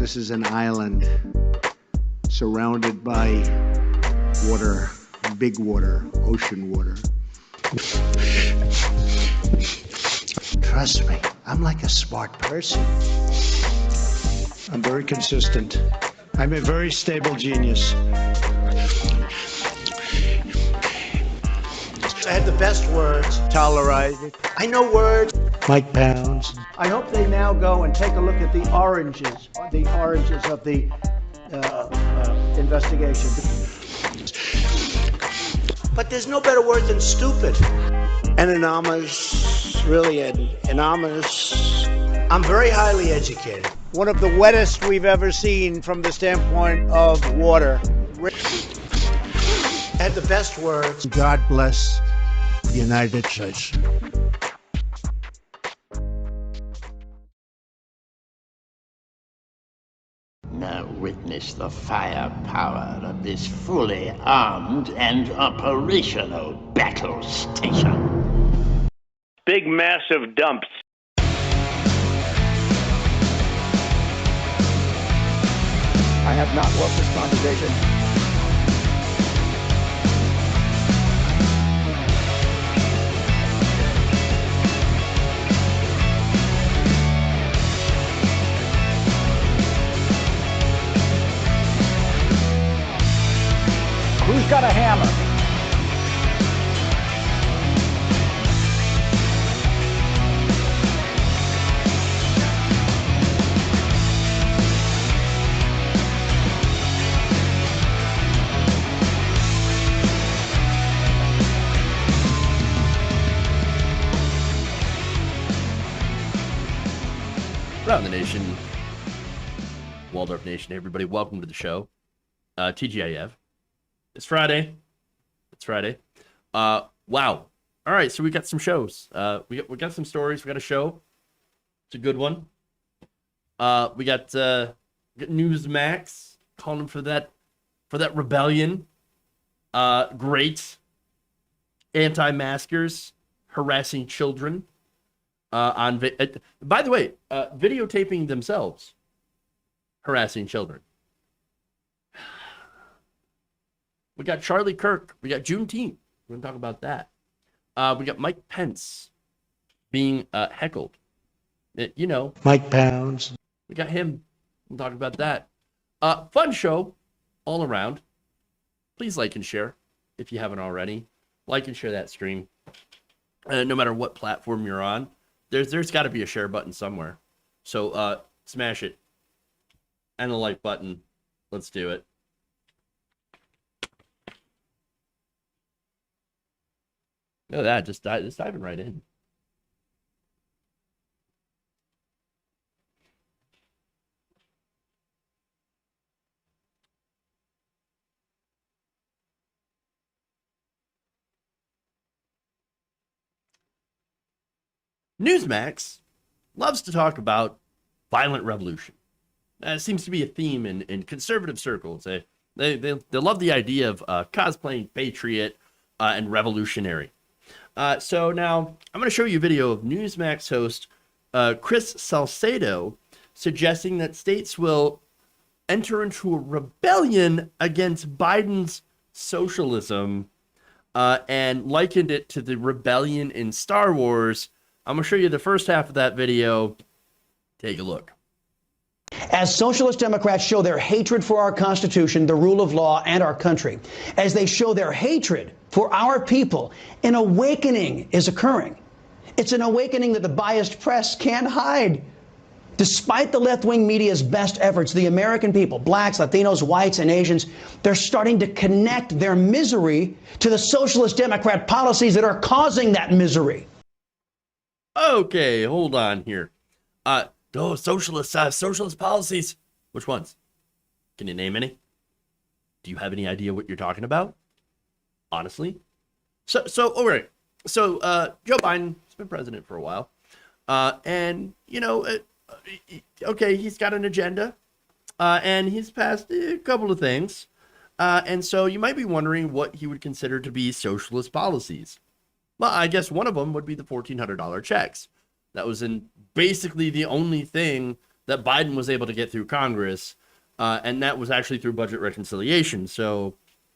This is an island surrounded by water, big water, ocean water. Trust me, I'm like a smart person. I'm very consistent. I'm a very stable genius. I had the best words. Tolerate it. I know words. Mike Pounds. I hope they now go and take a look at the oranges of the investigation. But there's no better word than stupid. Anonymous, really anonymous. I'm very highly educated. One of the wettest we've ever seen from the standpoint of water. Had the best words. God bless the United States. Now witness the firepower of this fully armed and operational battle station. Big massive dumps. I have not loved this conversation. Who's got a hammer? Around the nation, Waldorf Nation, everybody, welcome to the show. TGIF. It's Friday. Wow. All right, so we got some shows. We got some stories. We got a show. It's a good one. We got Newsmax calling for that rebellion. Great. Anti-maskers harassing children. By the way, videotaping themselves harassing children. We got Charlie Kirk. We got Juneteenth. We're going to talk about that. We got Mike Pence being heckled. Mike Pounds. We got him. We'll talk about that. Fun show all around. Please like and share if you haven't already. Like and share that stream. No matter what platform you're on, there's got to be a share button somewhere. So smash it. And the like button. Let's do it. Look at that, just diving right in. Newsmax loves to talk about violent revolution. It seems to be a theme in conservative circles. They love the idea of cosplaying patriot and revolutionary. So now I'm going to show you a video of Newsmax host Chris Salcedo suggesting that states will enter into a rebellion against Biden's socialism and likened it to the rebellion in Star Wars. I'm going to show you the first half of that video. Take a look. As socialist Democrats show their hatred for our Constitution, the rule of law, and our country, as they show their hatred for our people, an awakening is occurring. It's an awakening that the biased press can't hide. Despite the left-wing media's best efforts, the American people, blacks, Latinos, whites, and Asians, they're starting to connect their misery to the socialist Democrat policies that are causing that misery. Okay, hold on here. Socialist policies. Which ones? Can you name any? Do you have any idea what you're talking about? Honestly? All right. So, Joe Biden has been president for a while. And, okay, he's got an agenda. And he's passed a couple of things. And so you might be wondering what he would consider to be socialist policies. Well, I guess one of them would be the $1,400 checks. That was basically the only thing that Biden was able to get through Congress, and that was actually through budget reconciliation. So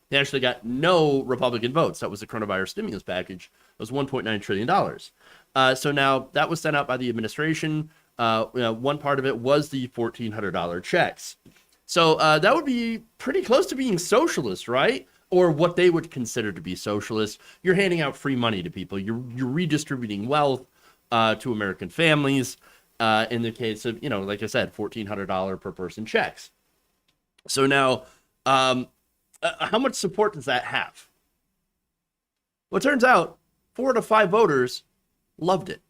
they actually got no Republican votes. That was the coronavirus stimulus package. It was $1.9 trillion. So now that was sent out by the administration. One part of it was the $1,400 checks. So that would be pretty close to being socialist, right? Or what they would consider to be socialist. You're handing out free money to people. You're redistributing wealth to American families. In the case of, like I said, $1,400 per person checks. So now, how much support does that have? Well, it turns out 4 to 5 voters loved it.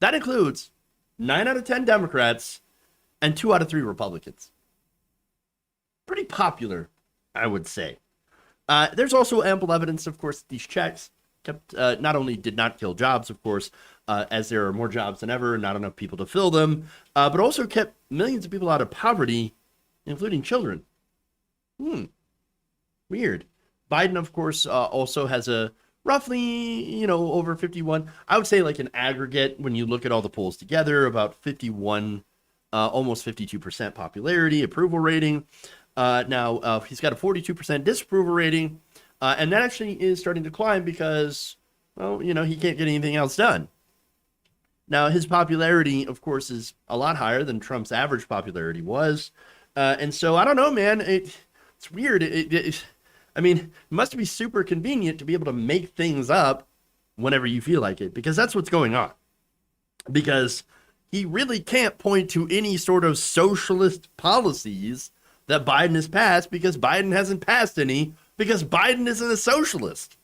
That includes 9 out of 10 Democrats and 2 out of 3 Republicans. Pretty popular, I would say. There's also ample evidence, of course, that these checks kept not only did not kill jobs, of course, as there are more jobs than ever, not enough people to fill them, but also kept millions of people out of poverty, including children. Weird. Biden, of course, also has a roughly, over 51. I would say like an aggregate, when you look at all the polls together, about 51, almost 52% popularity, approval rating. Now, he's got a 42% disapproval rating, and that actually is starting to climb because, well, he can't get anything else done. Now, his popularity, of course, is a lot higher than Trump's average popularity was. And so, I don't know, man. It's weird. It must be super convenient to be able to make things up whenever you feel like it, because that's what's going on. Because he really can't point to any sort of socialist policies that Biden has passed, because Biden hasn't passed any, because Biden isn't a socialist.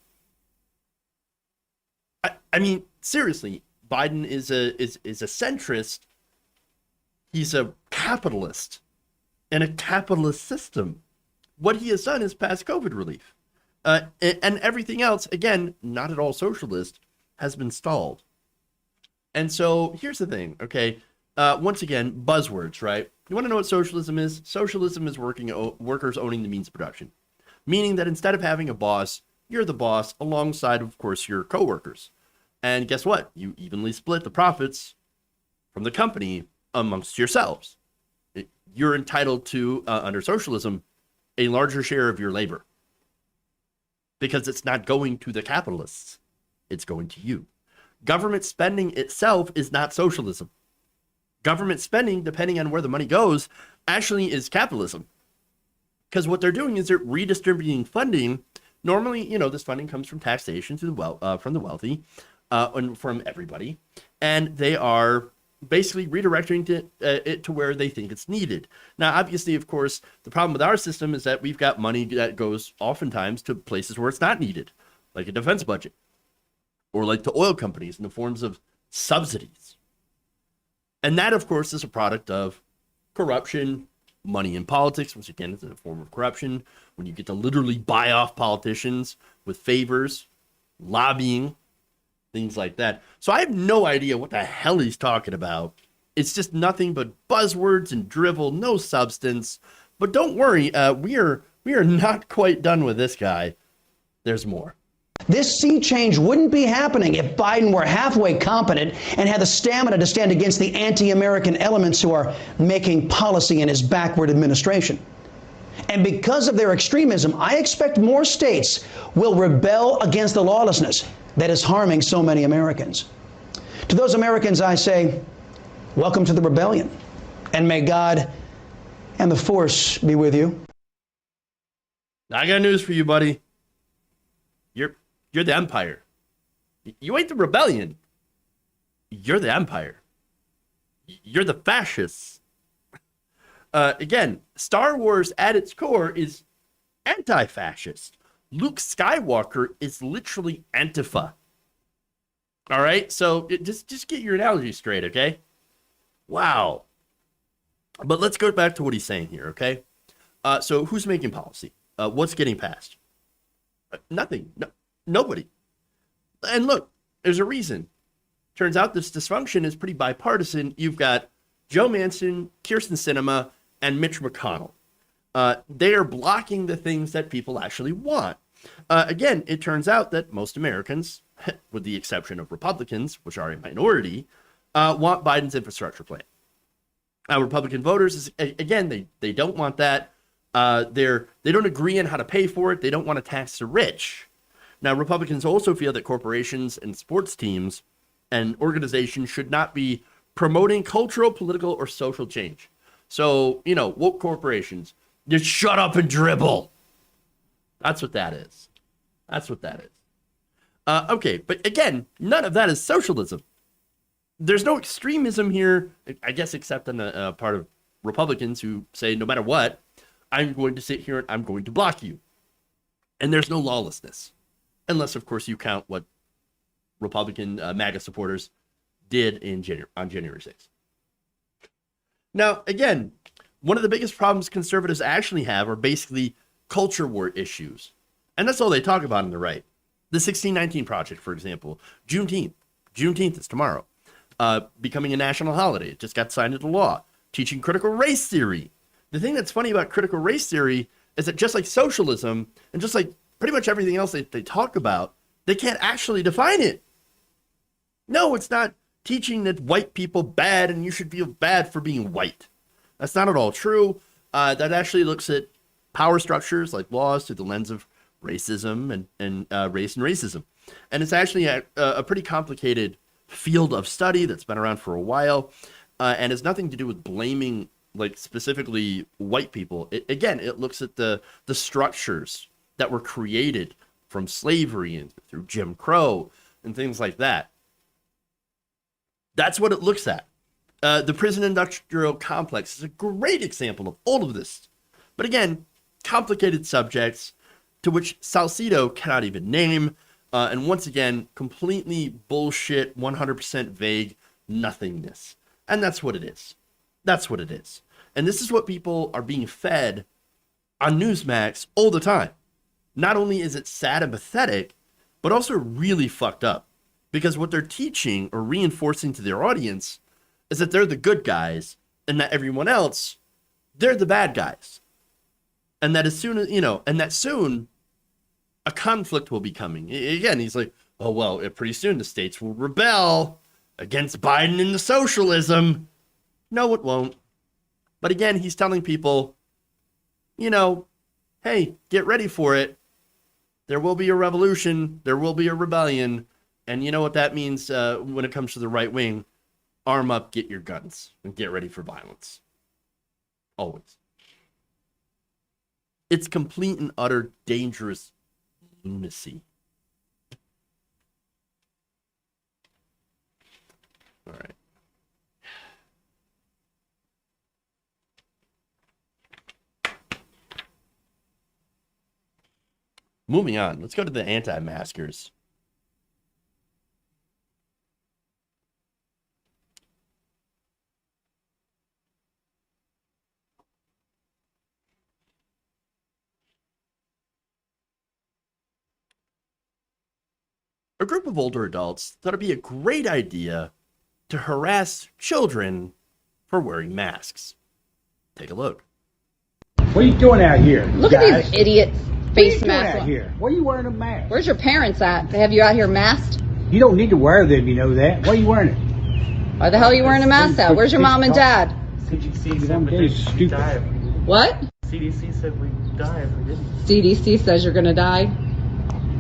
I mean, seriously, Biden is a centrist. He's a capitalist in a capitalist system. What he has done is pass COVID relief. And everything else, again, not at all socialist, has been stalled. And so here's the thing, okay? Once again, buzzwords, right? You want to know what socialism is? Socialism is workers owning the means of production. Meaning that instead of having a boss, you're the boss alongside, of course, your coworkers. And guess what? You evenly split the profits from the company amongst yourselves. You're entitled to, under socialism, a larger share of your labor. Because it's not going to the capitalists. It's going to you. Government spending itself is not socialism. Government spending, depending on where the money goes, actually is capitalism. Because what they're doing is they're redistributing funding. Normally, this funding comes from taxation from the wealthy, and from everybody, and they are basically redirecting it to where they think it's needed. Now, obviously, of course, the problem with our system is that we've got money that goes oftentimes to places where it's not needed, like a defense budget, or like to oil companies in the forms of subsidies. And that, of course, is a product of corruption, money in politics, which again is a form of corruption, when you get to literally buy off politicians with favors, lobbying, things like that. So I have no idea what the hell he's talking about. It's just nothing but buzzwords and drivel, no substance. But don't worry, we are not quite done with this guy. There's more. This sea change wouldn't be happening if Biden were halfway competent and had the stamina to stand against the anti-American elements who are making policy in his backward administration. And because of their extremism, I expect more states will rebel against the lawlessness that is harming so many Americans. To those Americans, I say, welcome to the rebellion, and may God and the force be with you. I got news for you, buddy. You're the empire. You ain't the rebellion. You're the empire. You're the fascists. Again, Star Wars at its core is anti-fascist. Luke Skywalker is literally Antifa. All right, so just get your analogy straight, okay? Wow. But let's go back to what he's saying here, okay? So who's making policy? What's getting passed? Nothing. Nobody. And look, there's a reason. Turns out this dysfunction is pretty bipartisan. You've got Joe Manchin, Kyrsten Sinema, and Mitch McConnell. They are blocking the things that people actually want. Again, it turns out that most Americans, with the exception of Republicans, which are a minority, want Biden's infrastructure plan. Republican voters, again, they don't want that. They don't agree on how to pay for it. They don't want to tax the rich. Now, Republicans also feel that corporations and sports teams and organizations should not be promoting cultural, political, or social change. So, woke corporations, just shut up and dribble. That's what that is. Okay, but again, none of that is socialism. There's no extremism here, I guess, except on the part of Republicans who say, no matter what, I'm going to sit here and I'm going to block you. And there's no lawlessness. Unless, of course, you count what Republican MAGA supporters did on January 6th. Now, again, one of the biggest problems conservatives actually have are basically culture war issues. And that's all they talk about on the right. The 1619 Project, for example, Juneteenth. Juneteenth is tomorrow. Becoming a national holiday. It just got signed into law. Teaching critical race theory. The thing that's funny about critical race theory is that just like socialism and just like pretty much everything else they talk about, they can't actually define it. No, it's not teaching that white people bad and you should feel bad for being white. That's not at all true. That actually looks at power structures like laws through the lens of racism and race and racism. And it's actually a pretty complicated field of study that's been around for a while and has nothing to do with blaming like specifically white people. It looks at the structures that were created from slavery and through Jim Crow and things like that. That's what it looks at. The prison industrial complex is a great example of all of this. But again, complicated subjects to which Salcido cannot even name. And once again, completely bullshit, 100% vague nothingness. And that's what it is. That's what it is. And this is what people are being fed on Newsmax all the time. Not only is it sad and pathetic, but also really fucked up. Because what they're teaching or reinforcing to their audience is that they're the good guys and that everyone else, they're the bad guys. And that as soon as, and that soon a conflict will be coming. Again, he's like, oh, well, pretty soon the states will rebel against Biden and the socialism. No, it won't. But again, he's telling people, hey, get ready for it. There will be a revolution. There will be a rebellion. And you know what that means when it comes to the right wing? Arm up, get your guns, and get ready for violence. Always. It's complete and utter dangerous lunacy. All right. Moving on, let's go to the anti-maskers. A group of older adults thought it'd be a great idea to harass children for wearing masks. Take a look. What are you doing out here? Look guys? at these idiots. Face What are you doing masks. out here? Why are you wearing a mask? Where's your parents at? They have you out here masked? You don't need to wear them, you know that. Why are you wearing it? Why the hell are you wearing a mask at? Where's your mom and dad? CDC said we die if we didn't. What? CDC said we'd die if we didn't. CDC says you're gonna die?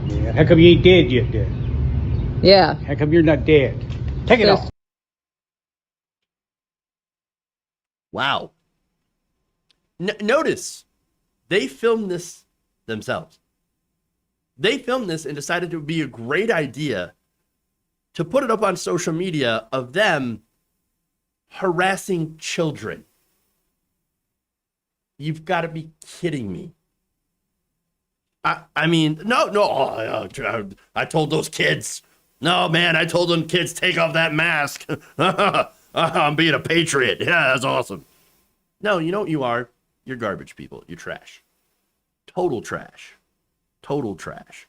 Yeah. How come you ain't dead yet, then? Yeah. How come you're not dead? Take it off. Wow. Notice, they filmed this themselves. They filmed this and decided it would be a great idea to put it up on social media of them harassing children. You've got to be kidding me. I mean, no, I told those kids. No, man, I told them kids, take off that mask. I'm being a patriot. Yeah, that's awesome. No, you know what you are? You're garbage people. You're trash. Total trash. Total trash.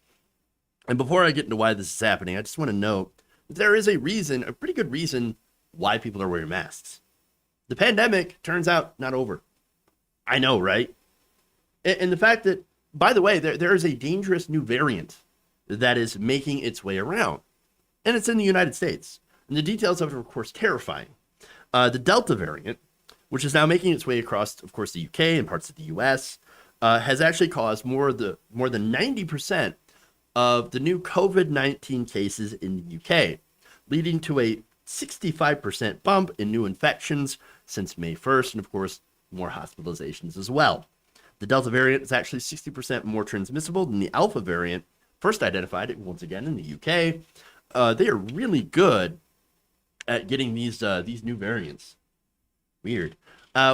And before I get into why this is happening, I just want to note that there is a reason, a pretty good reason, why people are wearing masks. The pandemic turns out not over. I know, right? And the fact that, by the way, there is a dangerous new variant that is making its way around. And it's in the United States. And the details of it are, of course, terrifying. The Delta variant, which is now making its way across, of course, the UK and parts of the US, has actually caused more than 90% of the new COVID-19 cases in the UK, leading to a 65% bump in new infections since May 1st, and of course, more hospitalizations as well. The Delta variant is actually 60% more transmissible than the Alpha variant, first identified once again in the UK. They are really good at getting these new variants. Weird.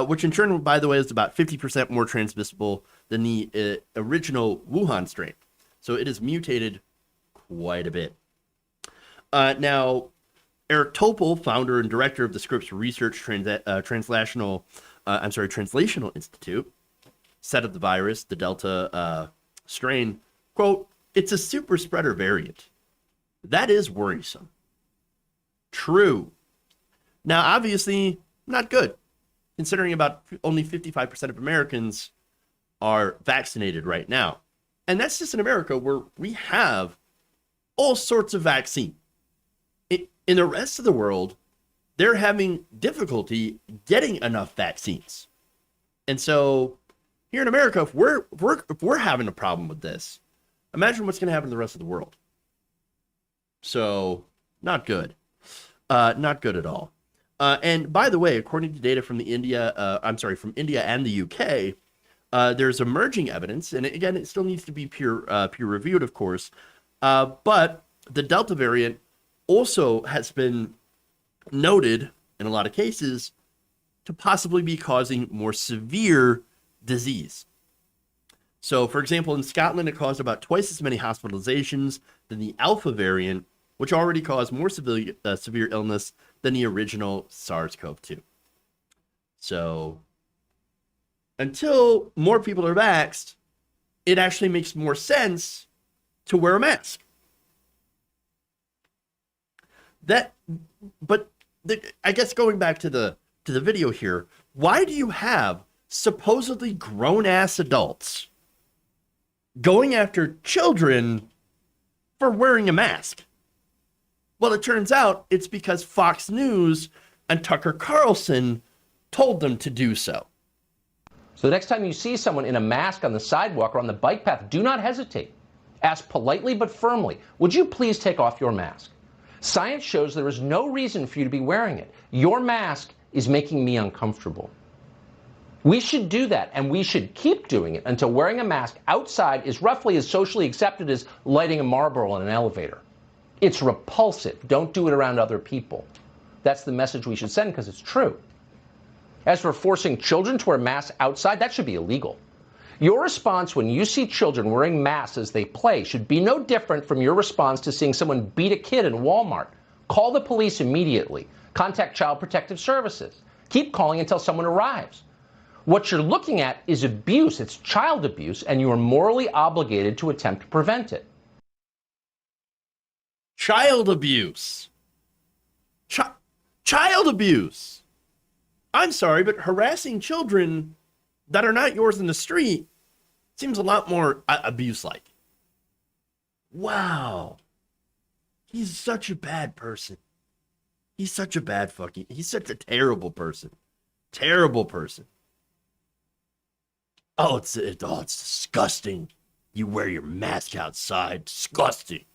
Which in turn, by the way, is about 50% more transmissible than the original Wuhan strain. So it is mutated quite a bit. Now, Eric Topol, founder and director of the Scripps Research Translational Institute, said of the virus, the Delta strain, quote, "It's a super spreader variant. That is worrisome." True. Now, obviously, not good, considering about only 55% of Americans are vaccinated right now. And that's just in America, where we have all sorts of vaccine. In the rest of the world, they're having difficulty getting enough vaccines. And so here in America, if we're having a problem with this, imagine what's going to happen to the rest of the world. So not good. Not good at all. And by the way, according to data from India and the UK, there's emerging evidence, and again, it still needs to be peer reviewed, of course. But the Delta variant also has been noted in a lot of cases to possibly be causing more severe disease. So, for example, in Scotland, it caused about twice as many hospitalizations than the Alpha variant, which already caused more severe illness than the original SARS-CoV-2. So, until more people are vaxxed, it actually makes more sense to wear a mask. I guess going back to the video here, why do you have supposedly grown-ass adults going after children for wearing a mask? Well, it turns out it's because Fox News and Tucker Carlson told them to do so. So the next time you see someone in a mask on the sidewalk or on the bike path, do not hesitate. Ask politely but firmly, would you please take off your mask? Science shows there is no reason for you to be wearing it. Your mask is making me uncomfortable. We should do that, and we should keep doing it until wearing a mask outside is roughly as socially accepted as lighting a Marlboro in an elevator. It's repulsive. Don't do it around other people. That's the message we should send because it's true. As for forcing children to wear masks outside, that should be illegal. Your response when you see children wearing masks as they play should be no different from your response to seeing someone beat a kid in Walmart. Call the police immediately. Contact Child Protective Services. Keep calling until someone arrives. What you're looking at is abuse. It's child abuse, and you are morally obligated to attempt to prevent it. Child abuse. Child abuse. I'm sorry, but harassing children that are not yours in the street seems a lot more abuse-like. Wow. He's such a bad person. He's such a terrible person. Terrible person. Oh, it's disgusting. You wear your mask outside. Disgusting.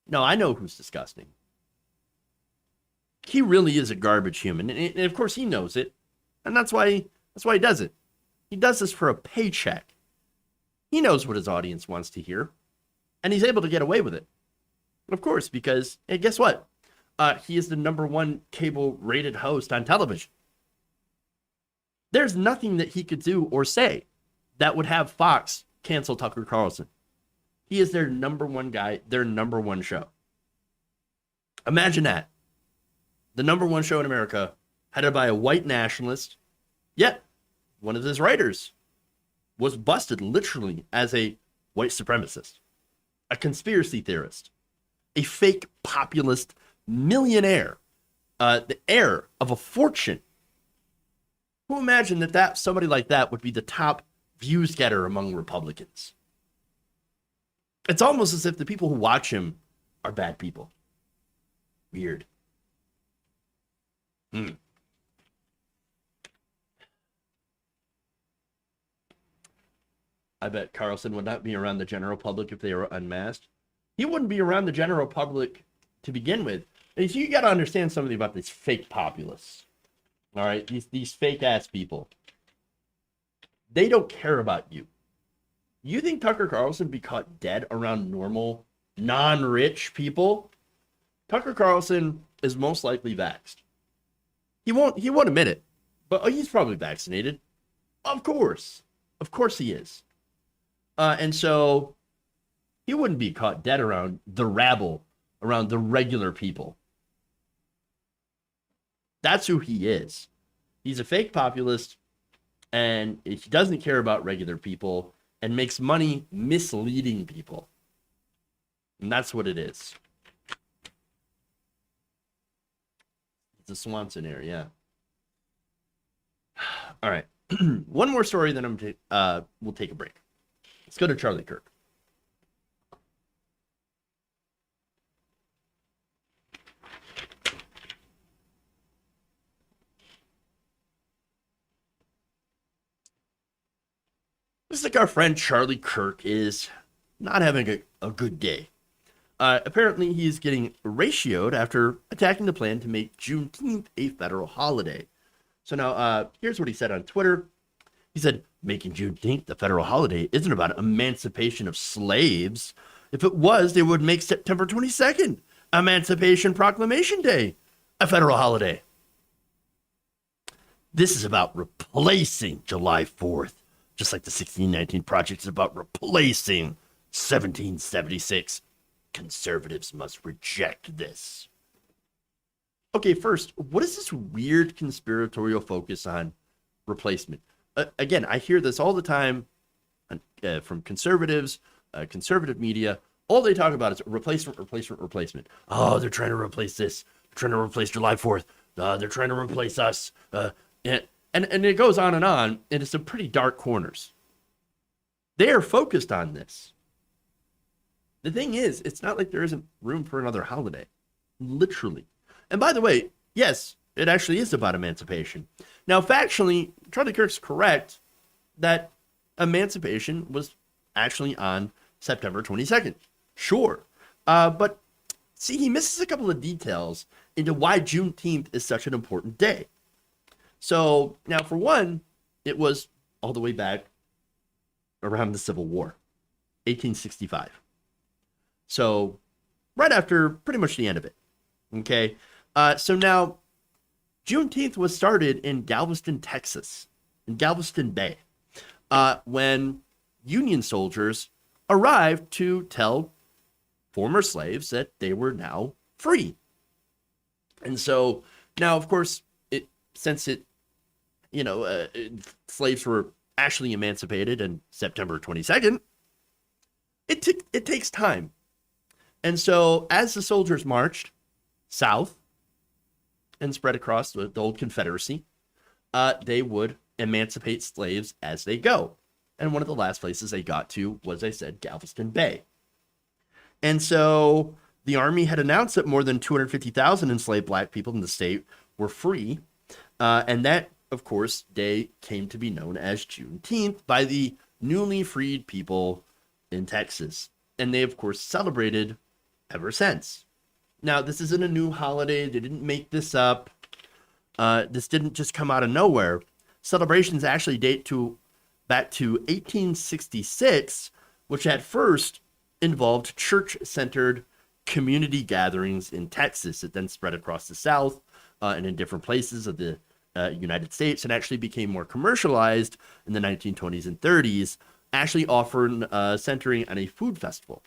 No, I know who's disgusting. He really is a garbage human, and of course he knows it, and that's why he does it. He does this for a paycheck. He knows what his audience wants to hear, and he's able to get away with it. Of course, because hey, guess what? He is the #1 cable-rated host on television. There's nothing that he could do or say that would have Fox cancel Tucker Carlson. He is their #1 guy, their #1 show. Imagine that. The #1 show in America, headed by a white nationalist, yet one of his writers was busted literally as a white supremacist, a conspiracy theorist, a fake populist millionaire, the heir of a fortune. Who imagined that somebody like that would be the top views getter among Republicans? It's almost as if the people who watch him are bad people. Weird. I bet Carlson would not be around the general public if they were unmasked. He wouldn't be around the general public to begin with. And so you got to understand something about these fake populists. All right, these fake ass people. They don't care about you. You think Tucker Carlson would be caught dead around normal, non-rich people? Tucker Carlson is most likely vaxxed. He won't admit it, but he's probably vaccinated. Of course he is. And so he wouldn't be caught dead around the rabble, around the regular people. That's who he is. He's a fake populist, and he doesn't care about regular people and makes money misleading people. And that's what it is. It's a Swanson area, yeah. All right. One more story, then we'll take a break. Let's go to Charlie Kirk. Looks like our friend Charlie Kirk is not having a good day. Apparently, he's getting ratioed after attacking the plan to make Juneteenth a federal holiday. So now, here's what he said on Twitter. He said, making Juneteenth a federal holiday isn't about emancipation of slaves. If it was, they would make September 22nd, Emancipation Proclamation Day, a federal holiday. This is about replacing July 4th. Just like the 1619 Project is about replacing 1776. Conservatives must reject this. Okay, first, what is this weird conspiratorial focus on replacement? Again, I hear this all the time from conservatives, conservative media. All they talk about is replacement, replacement, replacement. Oh, they're trying to replace this. They're trying to replace July 4th. They're trying to replace us. And it goes on, and it's some pretty dark corners. They are focused on this. The thing is, it's not like there isn't room for another holiday. Literally. And by the way, yes, it actually is about emancipation. Now, factually, Charlie Kirk's correct that emancipation was actually on September 22nd. Sure. But see, he misses a couple of details into why Juneteenth is such an important day. So now, for one, it was all the way back around the Civil War, 1865. So right after pretty much the end of it. Okay. So now Juneteenth was started in Galveston, Texas, in Galveston Bay, when Union soldiers arrived to tell former slaves that they were now free. And so now, of course, since slaves were actually emancipated on September 22nd, it takes time. And so as the soldiers marched south and spread across the old Confederacy, they would emancipate slaves as they go. And one of the last places they got to was, I said, Galveston Bay. And so the Army had announced that more than 250,000 enslaved black people in the state were free. And that, of course, day came to be known as Juneteenth by the newly freed people in Texas. And they, of course, celebrated ever since. Now, this isn't a new holiday. They didn't make this up. This didn't just come out of nowhere. Celebrations actually date back to 1866, which at first involved church-centered community gatherings in Texas. It then spread across the South and in different places of the United States, and actually became more commercialized in the 1920s and 30s, actually often centering on a food festival.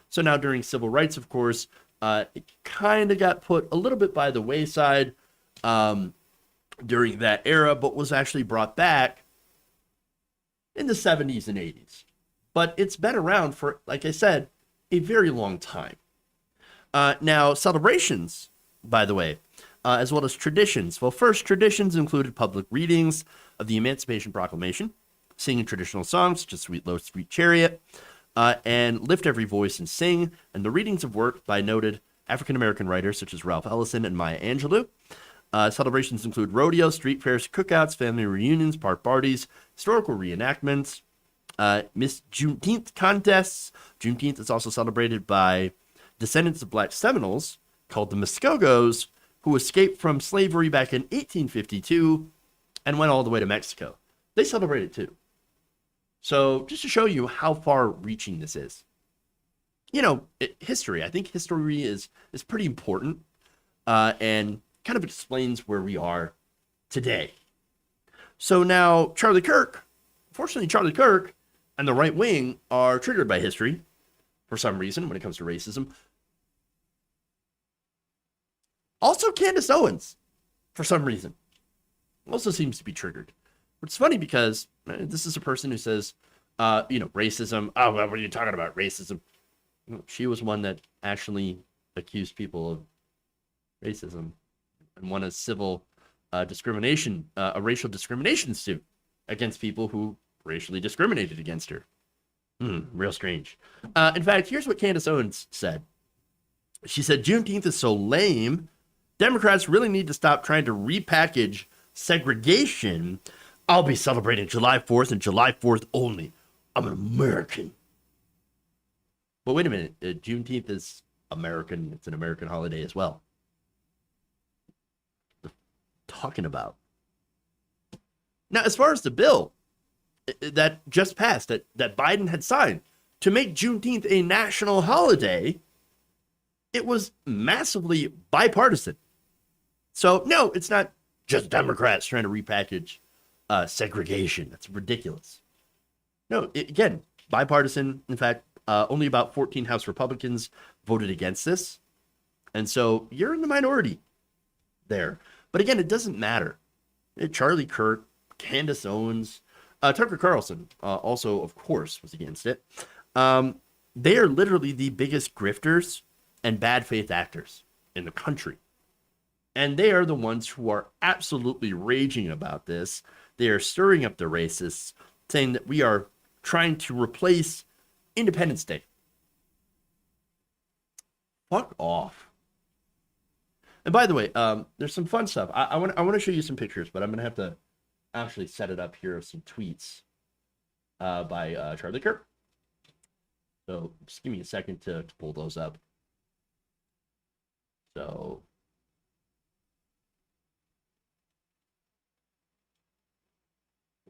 So now during civil rights, of course, it kind of got put a little bit by the wayside during that era, but was actually brought back in the 70s and 80s. But it's been around for, like I said, a very long time. Now, celebrations, by the way, as well as traditions. Well, first, traditions included public readings of the Emancipation Proclamation, singing traditional songs such as Sweet Low, Sweet Chariot, and Lift Every Voice and Sing, and the readings of work by noted African-American writers such as Ralph Ellison and Maya Angelou. Celebrations include rodeo, street fairs, cookouts, family reunions, park parties, historical reenactments, Miss Juneteenth contests. Juneteenth is also celebrated by descendants of black Seminoles called the Muskogos, who escaped from slavery back in 1852 and went all the way to Mexico. They celebrate it too. So just to show you how far-reaching this is. You know, history. I think history is pretty important and kind of explains where we are today. So now Charlie Kirk, unfortunately Charlie Kirk and the right wing are triggered by history for some reason when it comes to racism. Also Candace Owens, for some reason, also seems to be triggered. It's funny because this is a person who says, racism. Oh, what are you talking about? Racism. She was one that actually accused people of racism and won a civil discrimination, a racial discrimination suit against people who racially discriminated against her. Real strange. In fact, here's what Candace Owens said. She said, Juneteenth is so lame. Democrats really need to stop trying to repackage segregation. I'll be celebrating July 4th and July 4th only. I'm an American. But wait a minute. Juneteenth is American. It's an American holiday as well. Talking about. Now, as far as the bill that just passed, that Biden had signed to make Juneteenth a national holiday, it was massively bipartisan. So, no, it's not just Democrats trying to repackage segregation. That's ridiculous. No, again, bipartisan. In fact, only about 14 House Republicans voted against this. And so you're in the minority there. But again, it doesn't matter. Charlie Kirk, Candace Owens, Tucker Carlson also, of course, was against it. They are literally the biggest grifters and bad faith actors in the country. And they are the ones who are absolutely raging about this. They are stirring up the racists, saying that we are trying to replace Independence Day. Fuck off. And by the way, there's some fun stuff. I want to show you some pictures, but I'm going to have to actually set it up here of some tweets by Charlie Kirk. So just give me a second to pull those up. So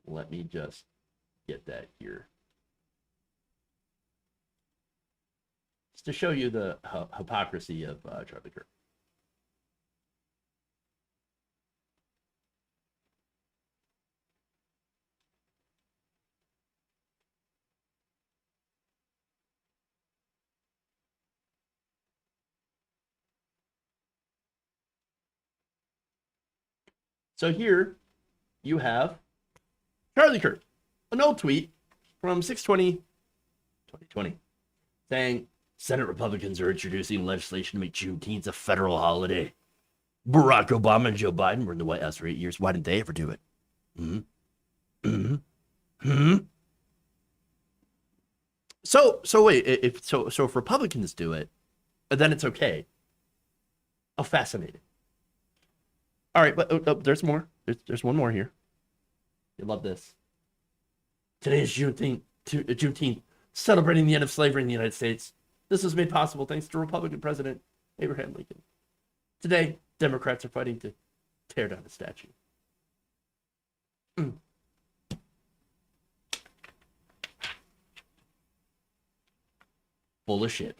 let me just get that here. Just to show you the hypocrisy of Charlie Kirk. So here you have Charlie Kirk, an old tweet from 6/20/2020, saying Senate Republicans are introducing legislation to make Juneteenth a federal holiday. Barack Obama and Joe Biden were in the White House for 8 years. Why didn't they ever do it? So wait, if Republicans do it, then it's okay. Oh, fascinating. All right, but there's more. There's one more here. You love this. Today is Juneteenth, celebrating the end of slavery in the United States. This was made possible thanks to Republican President Abraham Lincoln. Today, Democrats are fighting to tear down the statue. Full of shit.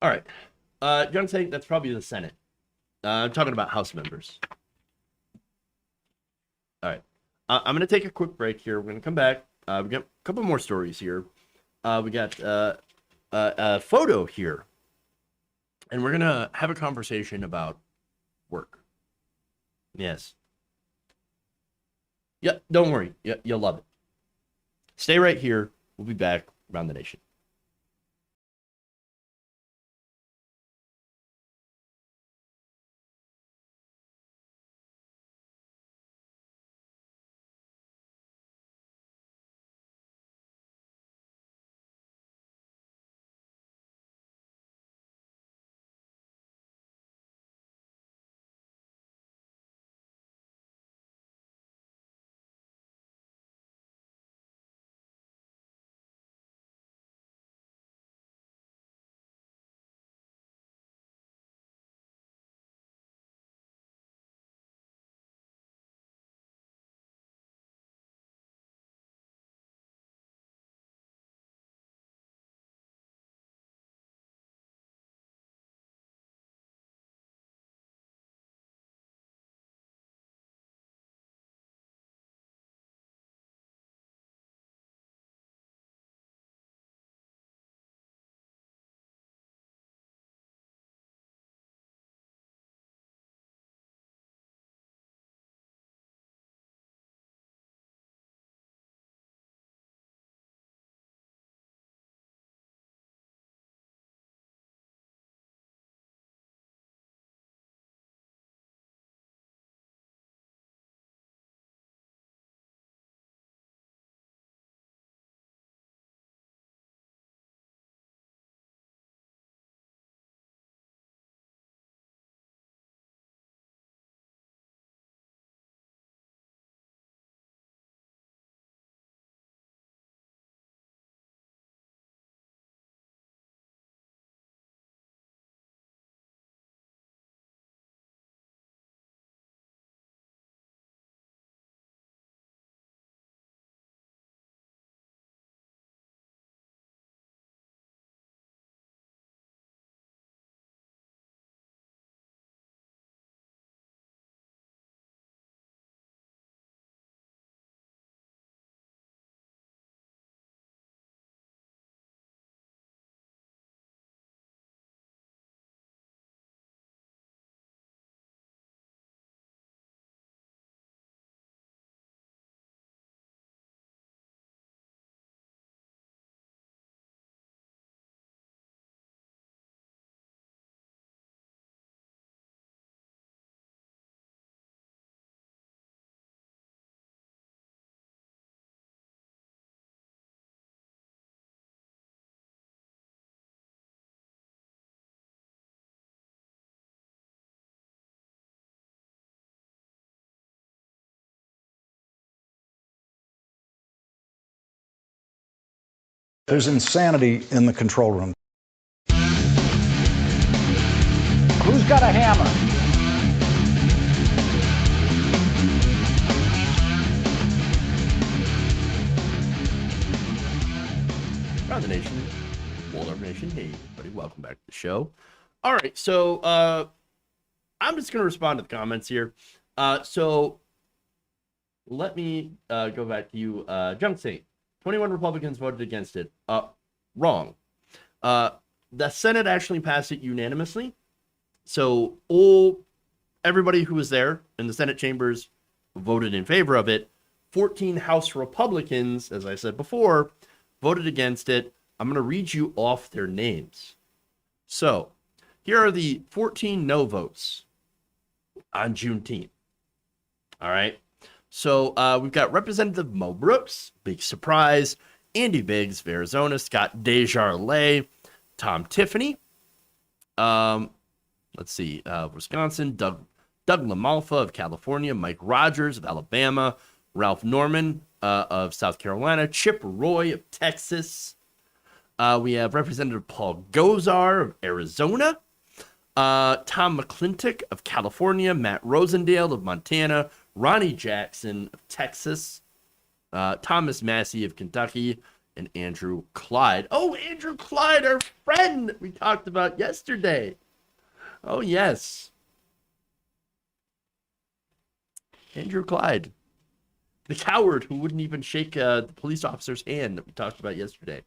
All right. John saying that's probably the Senate. I'm talking about House members. All right. I'm going to take a quick break here. We're going to come back. We got a couple more stories here. We got a photo here. And we're going to have a conversation about work. Yes. Yeah, don't worry. Yeah, you'll love it. Stay right here. We'll be back around the nation. There's insanity in the control room. Who's got a hammer? Around the nation, Waldorf Nation. Hey, everybody, welcome back to the show. All right, so I'm just going to respond to the comments here. So let me go back to you, Junk Saint. 21 Republicans voted against it. Wrong. The Senate actually passed it unanimously. So everybody who was there in the Senate chambers voted in favor of it. 14 House Republicans, as I said before, voted against it. I'm going to read you off their names. So here are the 14 no votes on Juneteenth. All right. So we've got Representative Mo Brooks, big surprise, Andy Biggs of Arizona, Scott Desjardins, Tom Tiffany. Let's see, Wisconsin, Doug LaMalfa of California, Mike Rogers of Alabama, Ralph Norman of South Carolina, Chip Roy of Texas. We have Representative Paul Gosar of Arizona, Tom McClintock of California, Matt Rosendale of Montana, Ronnie Jackson of Texas, Thomas Massey of Kentucky, and Andrew Clyde. Oh, Andrew Clyde, our friend we talked about yesterday. Oh, yes. Andrew Clyde, the coward who wouldn't even shake the police officer's hand that we talked about yesterday.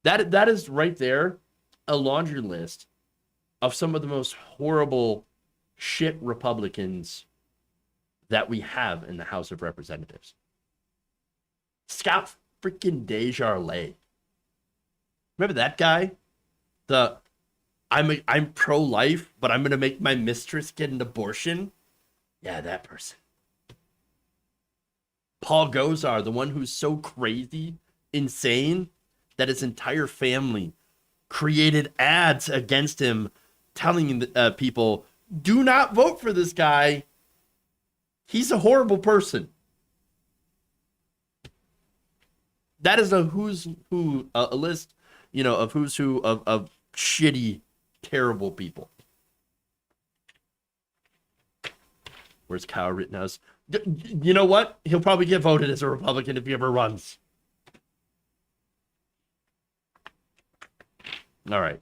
That is right there a laundry list of some of the most horrible shit Republicans that we have in the House of Representatives. Scott freaking Desjardins. Remember that guy? I'm pro-life, but I'm going to make my mistress get an abortion? Yeah, that person. Paul Gosar, the one who's so crazy, insane, that his entire family created ads against him, telling people, do not vote for this guy. He's a horrible person. That is a who's who, a list, of who's who of shitty, terrible people. Where's Kyle Rittenhouse? You know what? He'll probably get voted as a Republican if he ever runs. All right.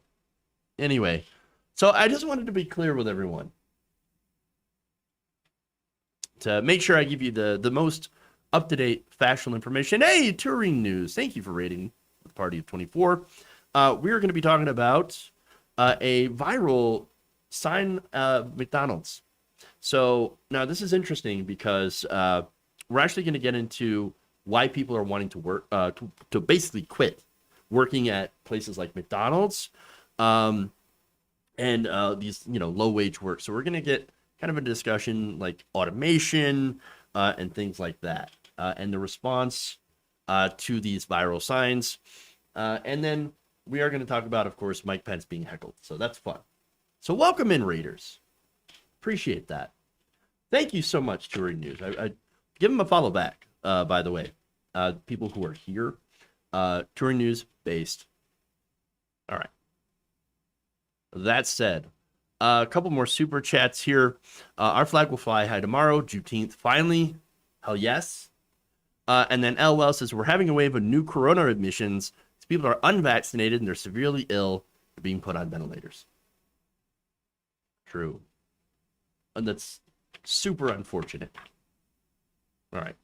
Anyway, so I just wanted to be clear with everyone, to make sure I give you the most up-to-date factual information. Hey, touring news. Thank you for rating the Party of 24. We're going to be talking about a viral sign McDonald's. So now this is interesting because we're actually going to get into why people are wanting to work to basically quit working at places like McDonald's and these low wage work. So we're going to get kind of a discussion like automation and things like that, and the response to these viral signs. And then we are going to talk about, of course, Mike Pence being heckled. So that's fun. So welcome in, Raiders. Appreciate that. Thank you so much, Touring News. I give them a follow back, by the way. People who are here, Touring News based. All right. That said, a couple more super chats here. Our flag will fly high tomorrow. Juneteenth, finally. Hell yes. And then LOL says, we're having a wave of new corona admissions. These people are unvaccinated and they're severely ill. They're being put on ventilators. True. And that's super unfortunate. All right.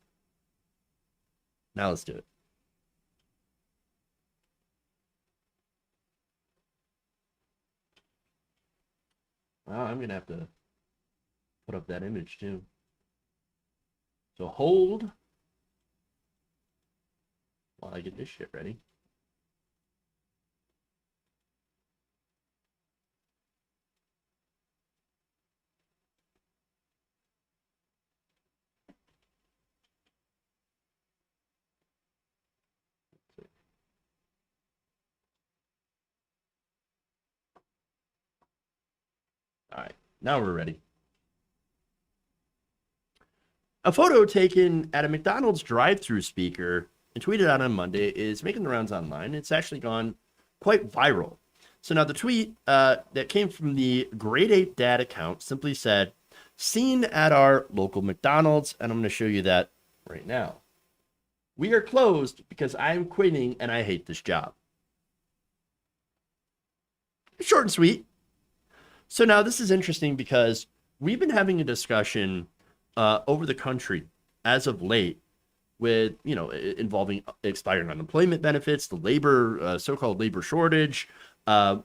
Now let's do it. Well, I'm going to have to put up that image too. So hold while I get this shit ready. All right, now we're ready. A photo taken at a McDonald's drive-thru speaker and tweeted out on Monday is making the rounds online. It's actually gone quite viral. So now the tweet that came from the Grade 8 Dad account simply said, "Seen at our local McDonald's," and I'm going to show you that right now. "We are closed because I am quitting and I hate this job." Short and sweet. So now this is interesting because we've been having a discussion over the country as of late with, involving expiring unemployment benefits, the labor, so-called labor shortage,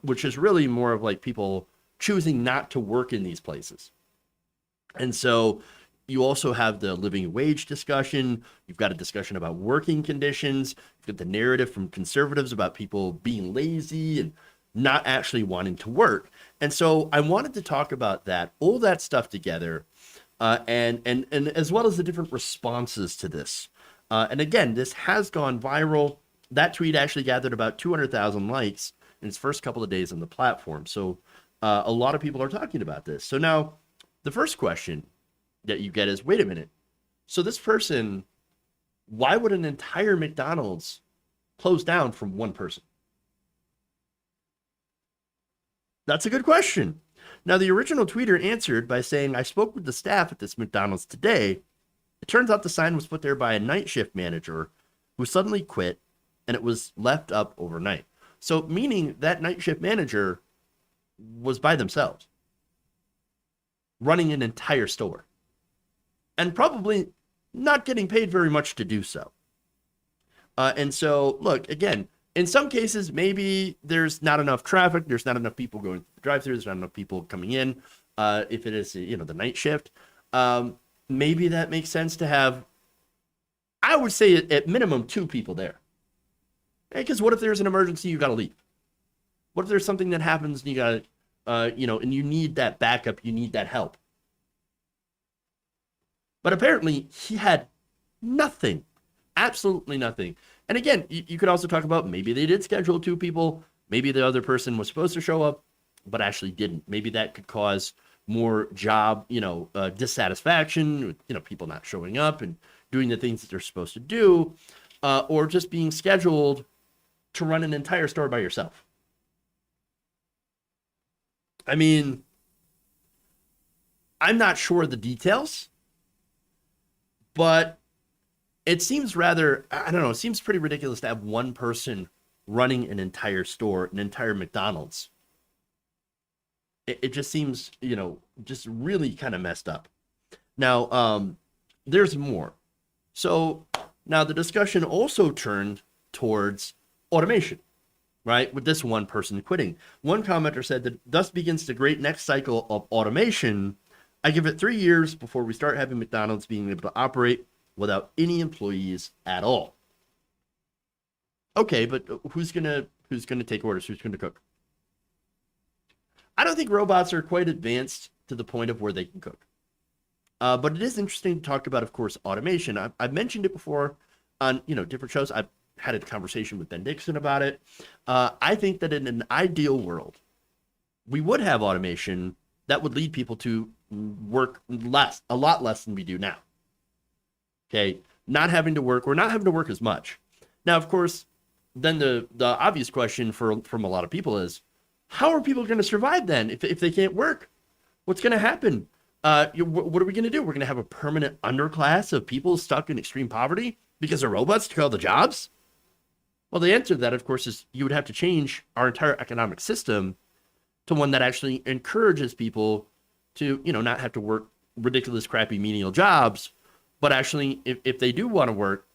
which is really more of like people choosing not to work in these places. And so you also have the living wage discussion. You've got a discussion about working conditions. You've got the narrative from conservatives about people being lazy and not actually wanting to work. And so I wanted to talk about that, all that stuff together, and as well as the different responses to this. And again, this has gone viral. That tweet actually gathered about 200,000 likes in its first couple of days on the platform. So a lot of people are talking about this. So now the first question that you get is, wait a minute. So this person, why would an entire McDonald's close down from one person? That's a good question. Now, the original tweeter answered by saying, "I spoke with the staff at this McDonald's today. It turns out the sign was put there by a night shift manager who suddenly quit, and it was left up overnight." So meaning that night shift manager was by themselves, running an entire store, and probably not getting paid very much to do so. And so, look, again, in some cases, maybe there's not enough traffic. There's not enough people going through the drive-thru. There's not enough people coming in. If it is, the night shift, maybe that makes sense to have, I would say at minimum, 2 people there. Because what if there's an emergency, you got to leave? What if there's something that happens and you got to, and you need that backup, you need that help? But apparently he had nothing, absolutely nothing. And again, you could also talk about maybe they did schedule 2 people. Maybe the other person was supposed to show up, but actually didn't. Maybe that could cause more job, dissatisfaction, people not showing up and doing the things that they're supposed to do, or just being scheduled to run an entire store by yourself. I mean, I'm not sure of the details, but it seems rather, I don't know, it seems pretty ridiculous to have one person running an entire store, an entire McDonald's. It just seems, just really kind of messed up. Now, there's more. So now the discussion also turned towards automation, right? With this one person quitting. One commenter said that thus begins the great next cycle of automation. I give it 3 years before we start having McDonald's being able to operate without any employees at all. Okay, but who's gonna take orders? Who's gonna cook? I don't think robots are quite advanced to the point of where they can cook. But it is interesting to talk about, of course, automation. I've mentioned it before on different shows. I've had a conversation with Ben Dixon about it. I think that in an ideal world, we would have automation that would lead people to work a lot less than we do now. Okay, not having to work, or not having to work as much. Now, of course, then the obvious question from a lot of people is, how are people going to survive then if they can't work? What's going to happen? What are we going to do? We're going to have a permanent underclass of people stuck in extreme poverty because of robots took all the jobs? Well, the answer to that, of course, is you would have to change our entire economic system to one that actually encourages people to, not have to work ridiculous, crappy, menial jobs, but actually, if they do want to work,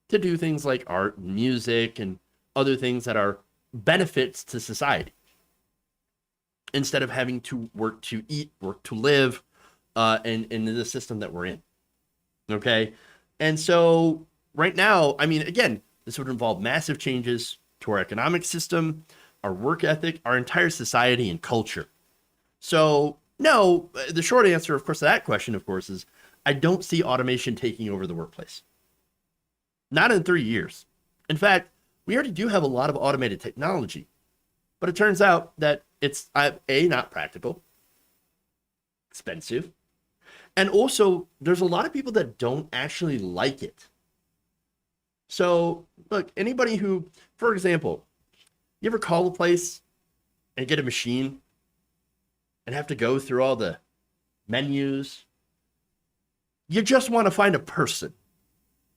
to do things like art, music, and other things that are benefits to society, instead of having to work to eat, work to live, in the system that we're in. Okay? And so right now, I mean, again, this would involve massive changes to our economic system, our work ethic, our entire society and culture. So no, the short answer, of course, to that question, of course, is I don't see automation taking over the workplace. Not in 3 years. In fact, we already do have a lot of automated technology, but it turns out that it's not practical, expensive, and also there's a lot of people that don't actually like it. So look, anybody who, for example, you ever call a place and get a machine and have to go through all the menus? You just want to find a person.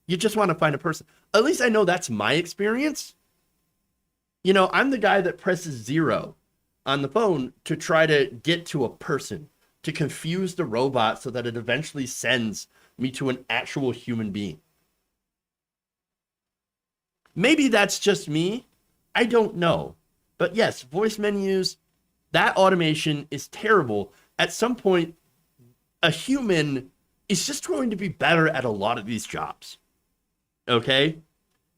You just want to find a person. At least I know that's my experience. You know, I'm the guy that presses 0 on the phone to try to get to a person, to confuse the robot so that it eventually sends me to an actual human being. Maybe that's just me. I don't know. But yes, voice menus, that automation is terrible. At some point, a human is just going to be better at a lot of these jobs. Okay?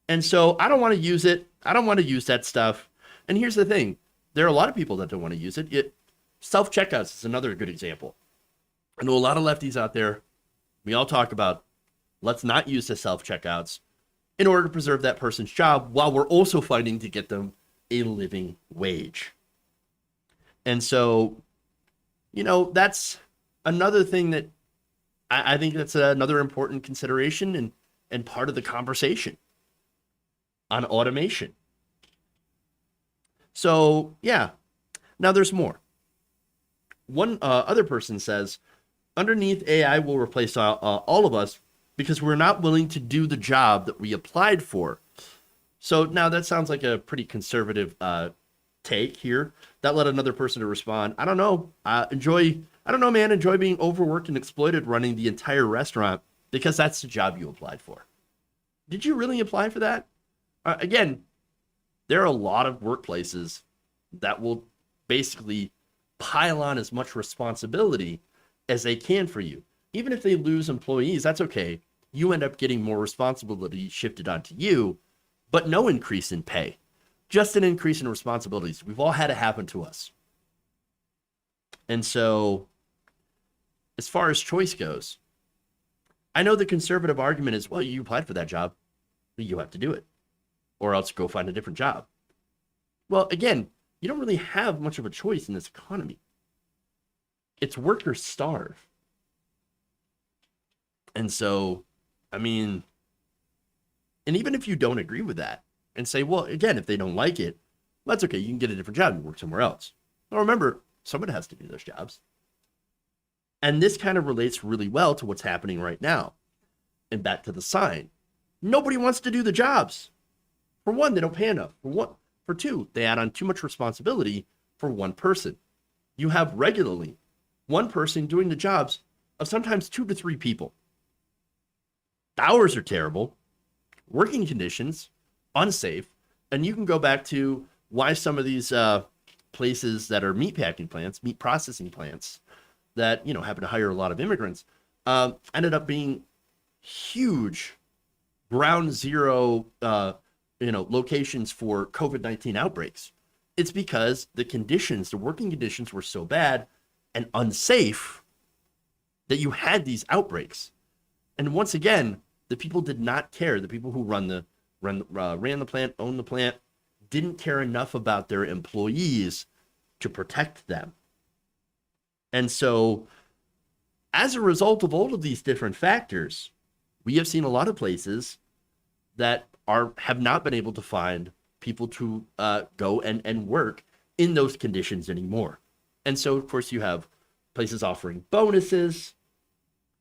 And so I don't want to use it. I don't want to use that stuff. And here's the thing. There are a lot of people that don't want to use it. Self-checkouts is another good example. I know a lot of lefties out there. We all talk about let's not use the self-checkouts in order to preserve that person's job while we're also fighting to get them a living wage. And so, you know, that's another thing that I think that's another important consideration and part of the conversation on automation. So, yeah. Now there's more. One other person says, underneath AI will replace all of us because we're not willing to do the job that we applied for. So now that sounds like a pretty conservative take here. That led another person to respond, I don't know, man, enjoy being overworked and exploited running the entire restaurant because that's the job you applied for. Did you really apply for that? Again, there are a lot of workplaces that will basically pile on as much responsibility as they can for you. Even if they lose employees, that's okay. You end up getting more responsibility shifted onto you, but no increase in pay, just an increase in responsibilities. We've all had it happen to us. And so, as far as choice goes, I know the conservative argument is, well, you applied for that job, you have to do it, or else go find a different job. Well, again, you don't really have much of a choice in this economy. It's work or starve. And so, I mean, and even if you don't agree with that and say, well, again, if they don't like it, that's okay. You can get a different job and work somewhere else. Now, remember, someone has to do those jobs. And this kind of relates really well to what's happening right now. And back to the sign. Nobody wants to do the jobs. For one, they don't pay enough. For two, they add on too much responsibility for one person. You have regularly one person doing the jobs of sometimes 2 to 3 people. The hours are terrible, working conditions, unsafe, and you can go back to why some of these places that are meat packing plants, meat processing plants, that, you know, happen to hire a lot of immigrants, ended up being huge ground zero locations for COVID-19 outbreaks. It's because the working conditions were so bad and unsafe that you had these outbreaks. And once again, the people did not care. The people who ran the plant, owned the plant, didn't care enough about their employees to protect them. And so, as a result of all of these different factors, we have seen a lot of places that have not been able to find people to go and work in those conditions anymore. And so, of course, you have places offering bonuses.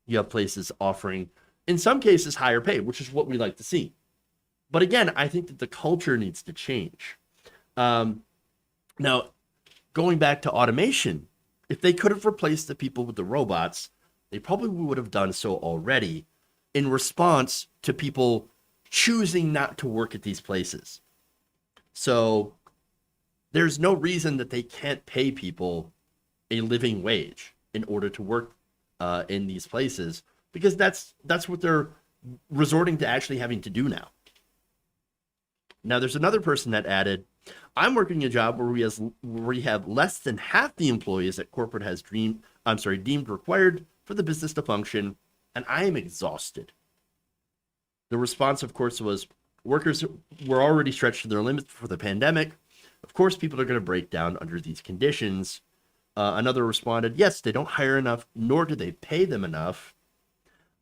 You have places offering, in some cases, higher pay, which is what we like to see. But again, I think that the culture needs to change. Now, going back to automation, if they could have replaced the people with the robots, they probably would have done so already in response to people choosing not to work at these places. So there's no reason that they can't pay people a living wage in order to work in these places, because that's what they're resorting to actually having to do now. Now, there's another person that added, I'm working a job where we have less than half the employees that corporate has deemed required for the business to function, and I am exhausted. The response, of course, was workers were already stretched to their limits for the pandemic. Of course, people are going to break down under these conditions. Another responded, yes, they don't hire enough, nor do they pay them enough.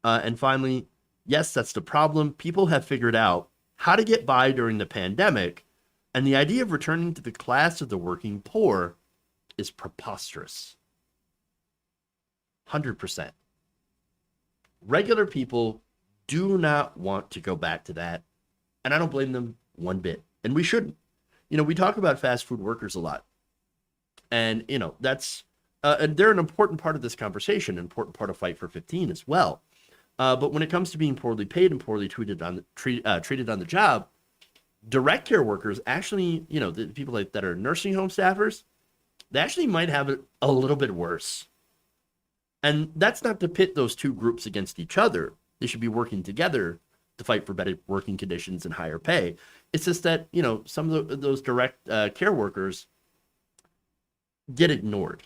And finally, yes, that's the problem. People have figured out how to get by during the pandemic, and the idea of returning to the class of the working poor is preposterous. 100%. Regular people do not want to go back to that, and I don't blame them one bit, and we shouldn't. We talk about fast food workers a lot, and, that's, and they're an important part of this conversation, an important part of Fight for 15 as well. But when it comes to being poorly paid and poorly treated on the job, direct care workers actually, the people that are nursing home staffers, they actually might have it a little bit worse. And that's not to pit those two groups against each other. They should be working together to fight for better working conditions and higher pay. It's just that, some of those direct care workers get ignored.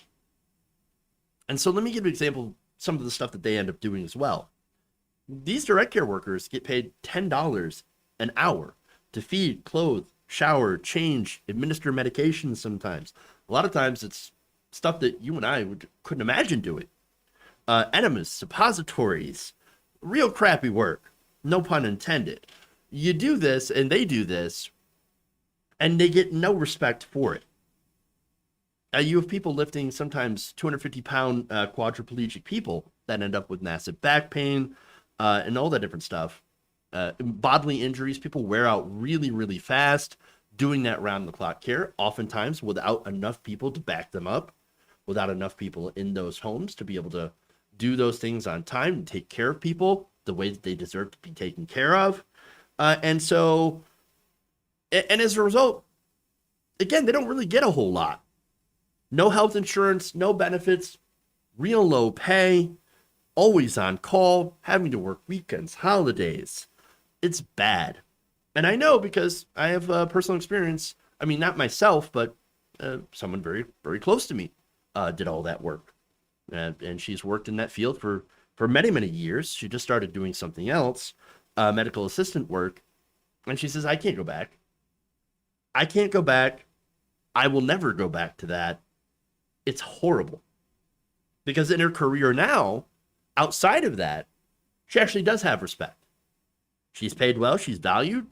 And so let me give you an example of some of the stuff that they end up doing as well. These direct care workers get paid $10 an hour to feed, clothe, shower, change, administer medications sometimes. A lot of times it's stuff that you and I couldn't imagine doing. Enemas, suppositories, real crappy work, no pun intended. You do this and they do this, and they get no respect for it. You have people lifting sometimes 250-pound quadriplegic people that end up with massive back pain and all that different stuff. Bodily injuries, people wear out really, really fast doing that round-the-clock care, oftentimes without enough people to back them up, without enough people in those homes to be able to do those things on time and take care of people the way that they deserve to be taken care of. And as a result, again, they don't really get a whole lot. No health insurance, no benefits, real low pay, always on call, having to work weekends, holidays. It's bad. And I know because I have personal experience. I mean, not myself, but someone very, very close to me did all that work. And she's worked in that field for many, many years. She just started doing something else, medical assistant work. And she says, I can't go back. I can't go back. I will never go back to that. It's horrible. Because in her career now, outside of that, she actually does have respect. She's paid well, she's valued.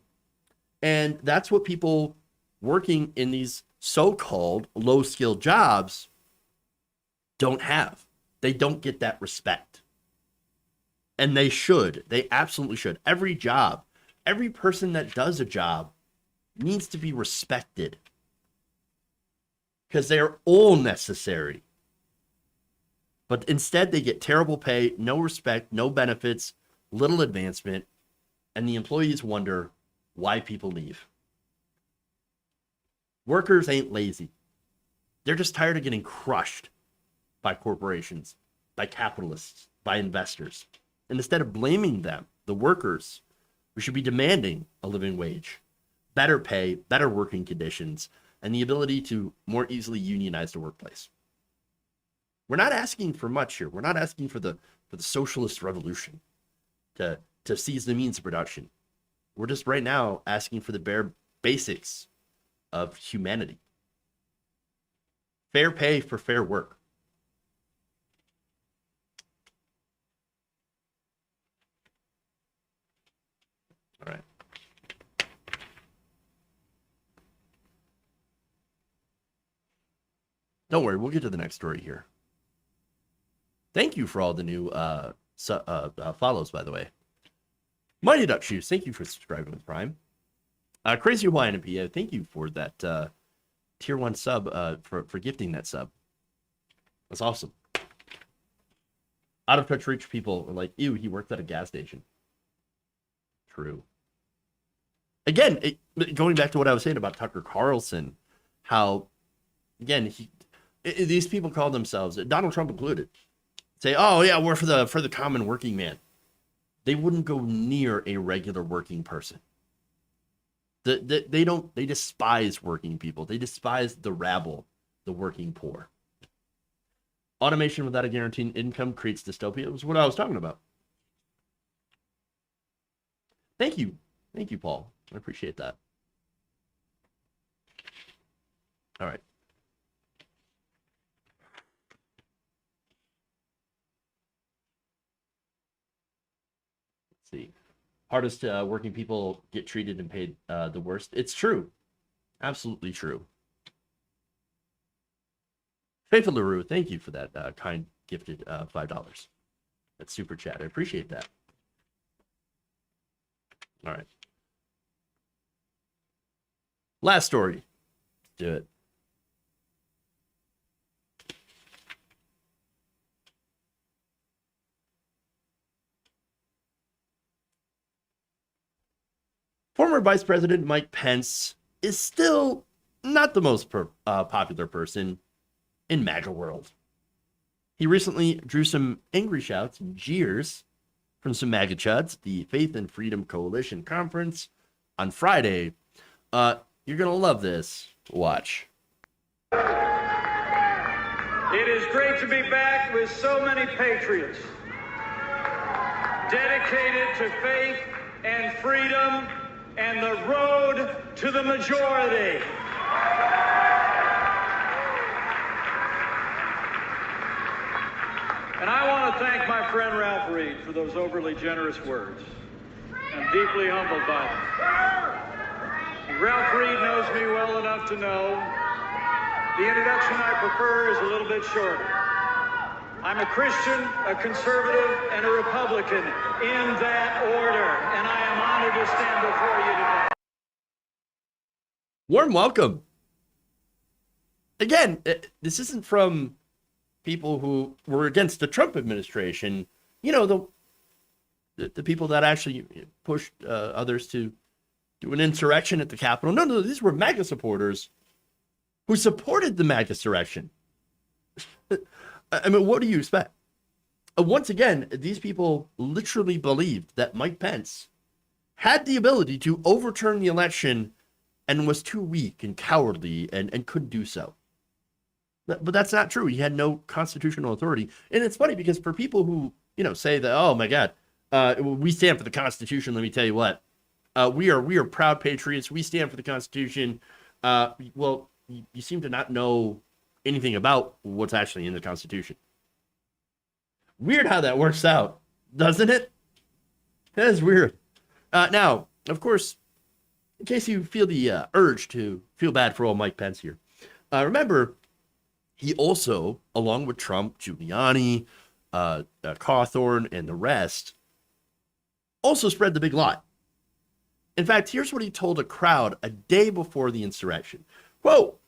And that's what people working in these so-called low-skilled jobs don't have. They don't get that respect. And they should. They absolutely should. Every job, every person that does a job needs to be respected. Because they're all necessary. But instead, they get terrible pay, no respect, no benefits, little advancement, and the employees wonder why people leave. Workers ain't lazy. They're just tired of getting crushed by corporations, by capitalists, by investors. And instead of blaming them, the workers, we should be demanding a living wage, better pay, better working conditions, and the ability to more easily unionize the workplace. We're not asking for much here. We're not asking for the socialist revolution to seize the means of production. We're just right now asking for the bare basics of humanity. Fair pay for fair work. All right. Don't worry, we'll get to the next story here. Thank you for all the new follows, by the way. Mighty Duck Shoes, thank you for subscribing with Prime. Crazy Hawaiian and PA, thank you for that tier 1 sub, for gifting that sub. That's awesome. Out of touch rich people are like, ew, he worked at a gas station. True. Again, going back to what I was saying about Tucker Carlson, how, again, these people call themselves, Donald Trump included, say, oh yeah, we're for the common working man. They wouldn't go near a regular working person. They despise working people. They despise the rabble, the working poor. Automation without a guaranteed income creates dystopia. It was what I was talking about. Thank you, Paul. I appreciate that. All right. Let's see. hardest working people get treated and paid the worst. It's true. Absolutely true. Faithful LaRue, thank you for that kind gifted $5. That's super chat. I appreciate that. All right. Last story. Let's do it. Former Vice President Mike Pence is still not the most popular person in MAGA world. He recently drew some angry shouts and jeers from some MAGA chuds at the Faith and Freedom Coalition conference on Friday. You're going to love this. Watch. It is great to be back with so many patriots dedicated to faith and freedom and the road to the majority. And I want to thank my friend Ralph Reed for those overly generous words. I'm deeply humbled by them. And Ralph Reed knows me well enough to know the introduction I prefer is a little bit shorter. I'm a Christian, a conservative, and a Republican in that order, and I am honored to stand before you today. Warm welcome. Again, this isn't from people who were against the Trump administration. You know, the people that actually pushed others to do an insurrection at the Capitol. No, these were MAGA supporters who supported the MAGA insurrection. I mean, what do you expect? Once again, these people literally believed that Mike Pence had the ability to overturn the election and was too weak and cowardly and couldn't do so. But that's not true. He had no constitutional authority. And it's funny because for people who, say that, oh my God, we stand for the Constitution. Let me tell you what, we are proud patriots. We stand for the Constitution. Well, you seem to not know anything about what's actually in the Constitution. Weird how that works out, doesn't it? That is weird. Now, of course, in case you feel the urge to feel bad for old Mike Pence here, remember, he also, along with Trump, Giuliani, Cawthorn, and the rest, also spread the big lie. In fact, here's what he told a crowd a day before the insurrection. Quote,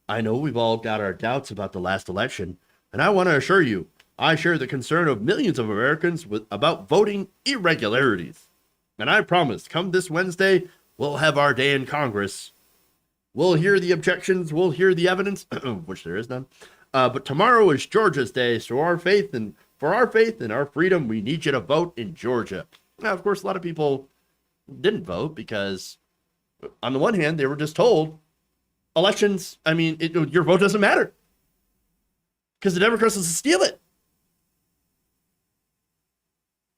I know we've all got our doubts about the last election, and I want to assure you, I share the concern of millions of Americans about voting irregularities. And I promise, come this Wednesday, we'll have our day in Congress. We'll hear the objections, we'll hear the evidence, which there is none. But tomorrow is Georgia's day, so for our faith and our freedom, we need you to vote in Georgia. Now, of course, a lot of people didn't vote because, on the one hand, they were just told, elections, your vote doesn't matter because the Democrats will steal it.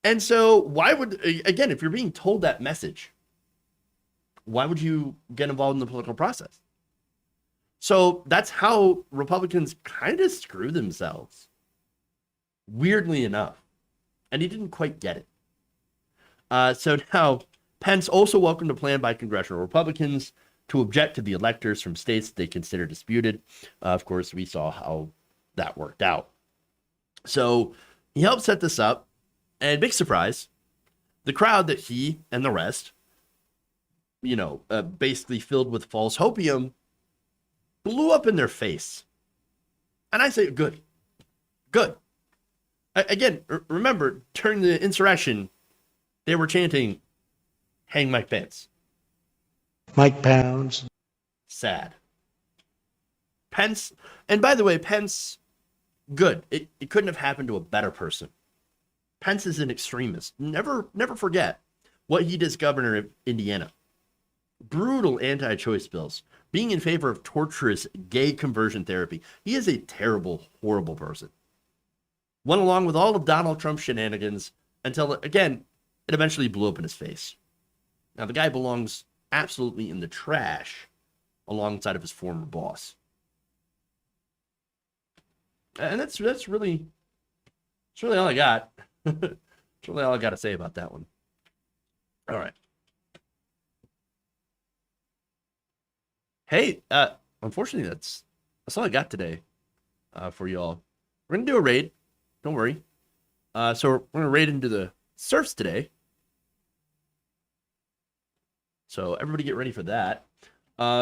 And so why would, again, if you're being told that message, why would you get involved in the political process? So that's how Republicans kind of screw themselves, weirdly enough. And he didn't quite get it. So now Pence also welcomed a plan by congressional Republicans to object to the electors from states that they consider disputed. Of course, we saw how that worked out. So he helped set this up. And big surprise, the crowd that he and the rest, basically filled with false hopium, blew up in their face. And I say, good. Again, remember, during the insurrection, they were chanting, hang Mike Pence. Mike Pounds. Sad. Pence, and by the way, Pence, good. It couldn't have happened to a better person. Pence is an extremist. Never forget what he did as governor of Indiana. Brutal anti-choice bills, being in favor of torturous gay conversion therapy. He is a terrible, horrible person. Went along with all of Donald Trump's shenanigans until, again, it eventually blew up in his face. Now, the guy belongs absolutely in the trash alongside of his former boss. And that's really all I got. That's really all I got to say about that one. All right. Hey, unfortunately, that's all I got today for you all. We're going to do a raid. Don't worry. So we're going to raid into the surfs today. So everybody get ready for that.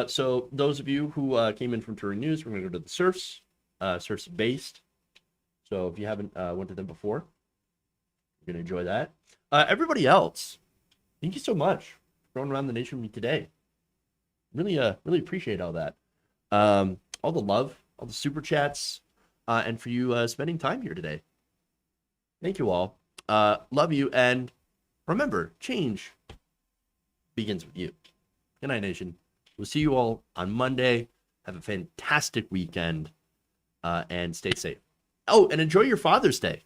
So those of you who came in from Touring News, we're going to go to the surfs. Surfs based. So if you haven't went to them before, you're going to enjoy that. Everybody else, thank you so much for going around the nation with me today. Really appreciate all that. All the love, all the super chats, and for you spending time here today. Thank you all. Love you. And remember, change begins with you. Good night, nation. We'll see you all on Monday. Have a fantastic weekend and stay safe. Oh, and enjoy your Father's Day,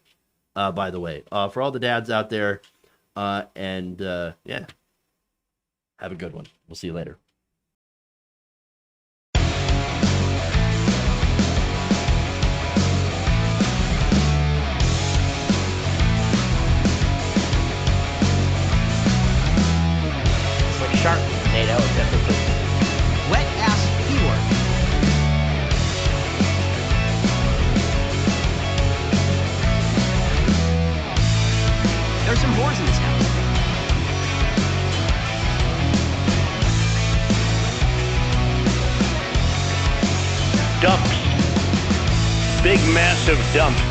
by the way, for all the dads out there. And yeah, have a good one. We'll see you later. Shark potato, definitely. Wet ass keyword. There's some whores in this house. Dumps. Big, massive dumps.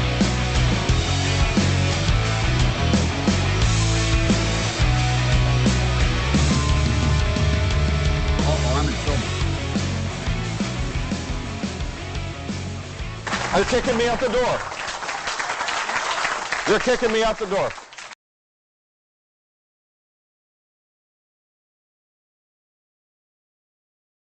You're kicking me out the door. You're kicking me out the door.